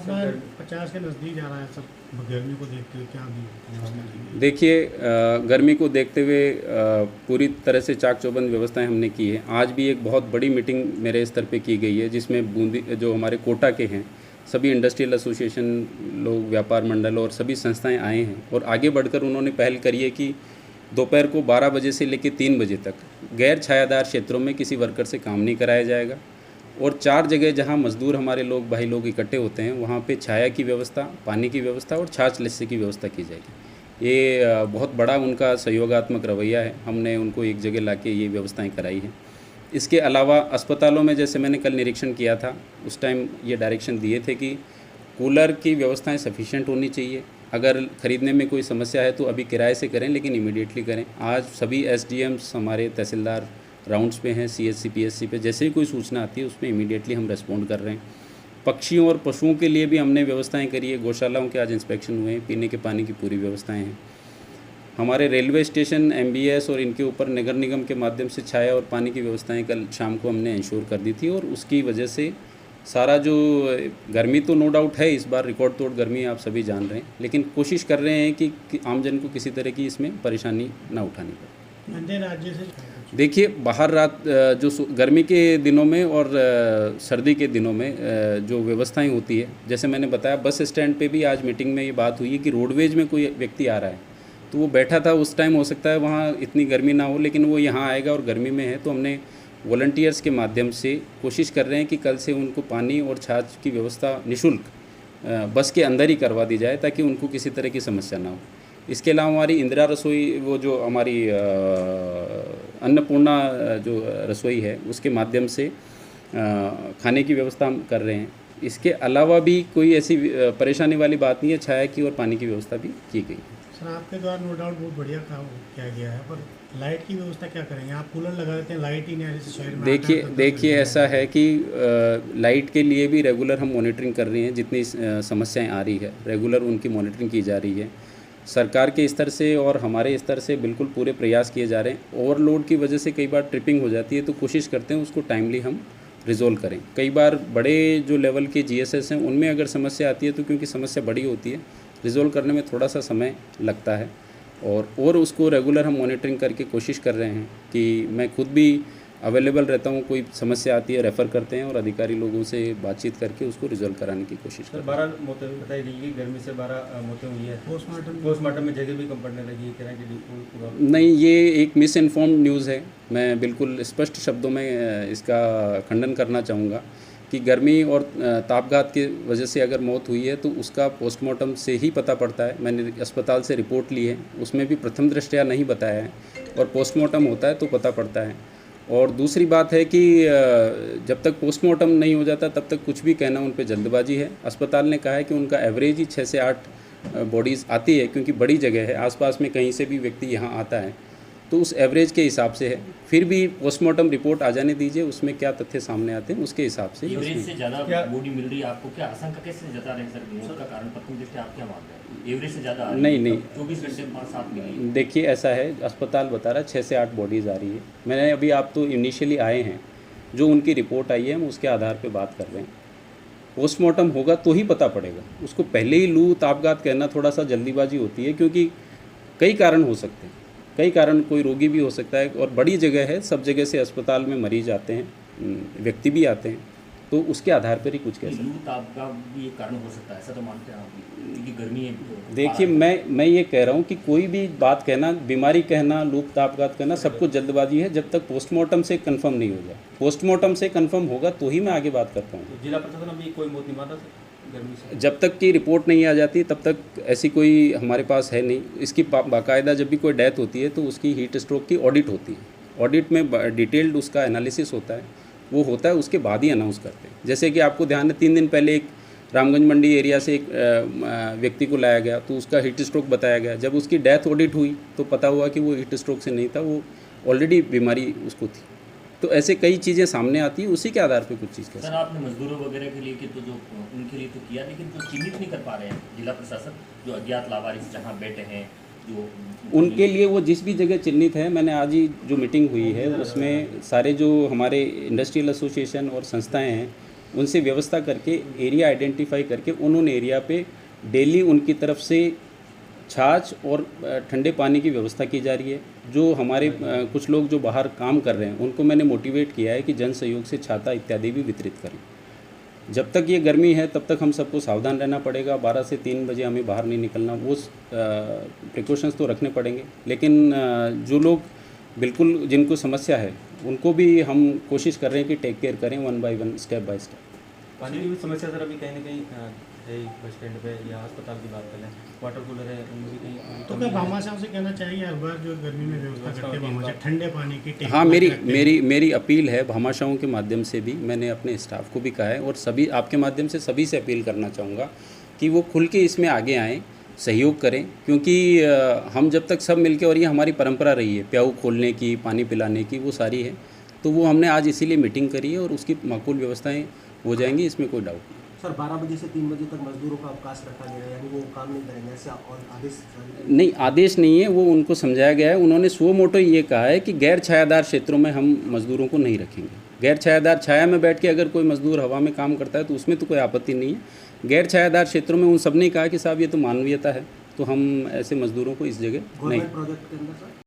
तापमान 50 के नज़दीक जा रहा है, सब गर्मी को देखते हुए क्या व्यवस्था की गई? देखिए, गर्मी को देखते हुए पूरी तरह से चाक चौबंद व्यवस्थाएं हमने की है। आज भी एक बहुत बड़ी मीटिंग मेरे स्तर पे की गई है, जिसमें बूंदी जो हमारे कोटा के हैं सभी इंडस्ट्रियल एसोसिएशन लोग, व्यापार मंडल और सभी संस्थाएं आए हैं और आगे बढ़कर उन्होंने पहल करी है कि दोपहर को 12 बजे से लेकर 3 बजे तक गैर छायादार क्षेत्रों में किसी वर्कर से काम नहीं कराया जाएगा और 4 जगह जहां मजदूर हमारे लोग भाई लोग इकट्ठे होते हैं वहां पे छाया की व्यवस्था, पानी की व्यवस्था और छाछ लस्सी की व्यवस्था की जाएगी। ये बहुत बड़ा उनका सहयोगात्मक रवैया है। हमने उनको एक जगह लाके ये व्यवस्थाएं कराई हैं। इसके अलावा अस्पतालों में जैसे मैंने कल निरीक्षण किया था, उस टाइम ये डायरेक्शन दिए थे कि कूलर की व्यवस्थाएं सफिशिएंट होनी चाहिए। अगर ख़रीदने में कोई समस्या है तो अभी किराए से करें, लेकिन इमीडिएटली करें। आज सभी एसडीएम्स हमारे तहसीलदार राउंड्स पे हैं, सीएचसी पीएचसी पे, जैसे ही कोई सूचना आती है उसमें इमीडिएटली हम रेस्पॉन्ड कर रहे हैं। पक्षियों और पशुओं के लिए भी हमने व्यवस्थाएं करी है। गौशालाओं के आज इंस्पेक्शन हुए हैं, पीने के पानी की पूरी व्यवस्थाएं हैं। हमारे रेलवे स्टेशन, एमबीएस और इनके ऊपर नगर निगम के माध्यम से छाया और पानी की व्यवस्थाएं कल शाम को हमने इंश्योर कर दी थी और उसकी वजह से सारा जो गर्मी तो नो डाउट है, इस बार रिकॉर्ड तोड़ गर्मी आप सभी जान रहे हैं, लेकिन कोशिश कर रहे हैं कि आमजन को किसी तरह की इसमें परेशानी ना उठानी पड़े। अन्य राज्य से देखिए, बाहर रात जो गर्मी के दिनों में और सर्दी के दिनों में जो व्यवस्थाएं होती है, जैसे मैंने बताया बस स्टैंड पे भी आज मीटिंग में ये बात हुई है कि रोडवेज में कोई व्यक्ति आ रहा है तो वो बैठा था उस टाइम, हो सकता है वहाँ इतनी गर्मी ना हो, लेकिन वो यहाँ आएगा और गर्मी में है, तो हमने वॉलंटियर्स के माध्यम से कोशिश कर रहे हैं कि कल से उनको पानी और छाछ की व्यवस्था निःशुल्क बस के अंदर ही करवा दी जाए ताकि उनको किसी तरह की समस्या ना हो। इसके अलावा हमारी इंदिरा रसोई, वो जो हमारी अन्नपूर्णा जो रसोई है, उसके माध्यम से खाने की व्यवस्था हम कर रहे हैं। इसके अलावा भी कोई ऐसी परेशानी वाली बात नहीं है। छाया की और पानी की व्यवस्था भी की गई है। सर, आपके द्वारा नो डाउट बहुत बढ़िया काम किया गया है, पर लाइट की व्यवस्था क्या करेंगे? आप कूलर लगा देते हैं, लाइट ही नहीं आ रही शहर में। देखिए ऐसा है कि लाइट के लिए भी रेगुलर हम मॉनिटरिंग कर रहे हैं। जितनी समस्याएं आ रही है रेगुलर उनकी मॉनिटरिंग की जा रही है। सरकार के स्तर से और हमारे स्तर से बिल्कुल पूरे प्रयास किए जा रहे हैं। ओवरलोड की वजह से कई बार ट्रिपिंग हो जाती है, तो कोशिश करते हैं उसको टाइमली हम रिजोल्व करें। कई बार बड़े जो लेवल के जीएसएस हैं उनमें अगर समस्या आती है तो क्योंकि समस्या बड़ी होती है, रिजोल्व करने में थोड़ा सा समय लगता है और उसको रेगुलर हम मॉनिटरिंग करके कोशिश कर रहे हैं कि मैं खुद भी अवेलेबल रहता हूँ। कोई समस्या आती है रेफ़र करते हैं और अधिकारी लोगों से बातचीत करके उसको रिजोल्व कराने की कोशिश करते हैं। 12 मौतें बताई गई कि गर्मी से 12 मौतें हुई है। पोस्टमार्टम में जगह भी कम पड़ने लगी है। नहीं, ये एक मिस इन्फॉर्म्ड न्यूज़ है। मैं बिल्कुल स्पष्ट शब्दों में इसका खंडन करना चाहूँगा कि गर्मी और तापघात की वजह से अगर मौत हुई है तो उसका पोस्टमार्टम से ही पता पड़ता है। मैंने अस्पताल से रिपोर्ट ली है, उसमें भी प्रथम दृष्टया नहीं बताया है और पोस्टमार्टम होता है तो पता पड़ता है। और दूसरी बात है कि जब तक पोस्टमार्टम नहीं हो जाता तब तक कुछ भी कहना उन पे जल्दबाजी है। अस्पताल ने कहा है कि उनका एवरेज ही 6 से 8 बॉडीज़ आती है, क्योंकि बड़ी जगह है, आसपास में कहीं से भी व्यक्ति यहाँ आता है, तो उस एवरेज के हिसाब से है। फिर भी पोस्टमार्टम रिपोर्ट आ जाने दीजिए, उसमें क्या तथ्य सामने आते हैं उसके हिसाब से। एवरेज से ज़्यादा बॉडी मिल रही है आपको, क्या आशंका कैसे जता रहे सर? मौत का कारण प्रथम दृष्टया आप क्या मानते हैं? एवरेज से ज़्यादा नहीं 24 घंटे 5-7 मिली। देखिए ऐसा है, अस्पताल बता रहा है 6 से 8 बॉडीज़ आ रही है। मैंने अभी, आप तो इनिशियली आए हैं, जो उनकी रिपोर्ट आई है हम उसके आधार पे बात कर रहे हैं। पोस्टमार्टम होगा तो ही पता पड़ेगा। उसको पहले ही लू तापघात कहना थोड़ा सा जल्दीबाजी होती है, क्योंकि कई कारण हो सकते हैं, कई कारण, कोई रोगी भी हो सकता है और बड़ी जगह है, सब जगह से अस्पताल में मरीज आते हैं, व्यक्ति भी आते हैं, तो उसके आधार पर ही कुछ कह सकते हैं। तापघात भी एक कारण हो सकता है, ऐसा तो मानते हैं आप? क्योंकि गर्मी है। देखिए मैं ये कह रहा हूँ कि कोई भी बात कहना, बीमारी कहना, लूप तापघात कहना, सब कुछ जल्दबाजी है जब तक पोस्टमार्टम से कंफर्म नहीं हो जाए। पोस्टमार्टम से कंफर्म होगा तो ही मैं आगे बात कर पाऊँगा। जिला प्रशासन अभी कोई मौत नहीं माना गर्मी से? जब तक की रिपोर्ट नहीं आ जाती तब तक ऐसी कोई हमारे पास है नहीं। इसकी बाकायदा जब भी कोई डेथ होती है तो उसकी हीट स्ट्रोक की ऑडिट होती है। ऑडिट में डिटेल्ड उसका एनालिसिस होता है, वो होता है, उसके बाद ही अनाउंस करते हैं। जैसे कि आपको ध्यान है, 3 दिन पहले एक रामगंज मंडी एरिया से एक व्यक्ति को लाया गया तो उसका हीट स्ट्रोक बताया गया। जब उसकी डेथ ऑडिट हुई तो पता हुआ कि वो हीट स्ट्रोक से नहीं था, वो ऑलरेडी बीमारी उसको थी। तो ऐसे कई चीज़ें सामने आती है, उसी के आधार पे कुछ चीज़ कर सकते हैं। सर, आपने मजदूरों वगैरह के लिए तो जो उनके लिए तो किया, लेकिन जो चिन्हित नहीं कर पा रहे हैं जिला प्रशासन, जो अज्ञात लावारिस जहाँ बैठे हैं, जो उनके लिए वो जिस भी जगह चिन्हित है, मैंने आज ही जो मीटिंग हुई है उसमें सारे जो हमारे इंडस्ट्रियल एसोसिएशन और संस्थाएं हैं, उनसे व्यवस्था करके एरिया आइडेंटिफाई करके उन्होंने एरिया पे डेली उनकी तरफ से छाछ और ठंडे पानी की व्यवस्था की जा रही है। जो हमारे कुछ लोग जो बाहर काम कर रहे हैं उनको मैंने मोटिवेट किया है कि जन सहयोग से छाता इत्यादि भी वितरित करें। जब तक ये गर्मी है तब तक हम सबको सावधान रहना पड़ेगा। 12 से 3 बजे हमें बाहर नहीं निकलना, वो प्रिकॉशंस तो रखने पड़ेंगे। लेकिन जो लोग बिल्कुल जिनको समस्या है उनको भी हम कोशिश कर रहे हैं कि टेक केयर करें 1 बाय 1 स्टेप बाय स्टेप। पानी की भी समस्या सर अभी कहीं ना कहीं है, बस स्टैंड पे या अस्पताल की बात करें, वाटर कूलर है उनमें भी कहीं तो क्या भामाशाह से कहना चाहिए हर बार जो गर्मी में व्यवस्था करते हैं भामाशाह ठंडे पानी की हाँ, मेरी अपील है भामाशाहों के माध्यम से भी, मैंने अपने स्टाफ को भी कहा है और सभी आपके माध्यम से सभी से अपील करना चाहूँगा कि वो खुल के इसमें आगे आएँ, सहयोग करें। क्योंकि हम जब तक सब मिलके, और ये हमारी परंपरा रही है प्याऊ खोलने की, पानी पिलाने की, वो सारी है, तो वो हमने आज इसीलिए मीटिंग करी है और उसकी माकूल व्यवस्थाएँ हो जाएंगी, इसमें कोई डाउट नहीं। सर 12 बजे से 3 बजे तक मजदूरों का अवकाश रखा गया है, यानी वो काम नहीं करेंगे ऐसा और आदेश नहीं, आदेश नहीं है, वो उनको समझाया गया है। उन्होंने सुओ मोटो ये कहा है कि गैर छायादार क्षेत्रों में हम मजदूरों को नहीं रखेंगे। गैर छायादार छाया में बैठ के अगर कोई मजदूर हवा में काम करता है तो उसमें तो कोई आपत्ति नहीं है। गैर छायादार क्षेत्रों में उन सब ने कहा कि साहब ये तो मानवीयता है, तो हम ऐसे मजदूरों को इस जगह नहीं। प्रोजेक्ट के अंदर सर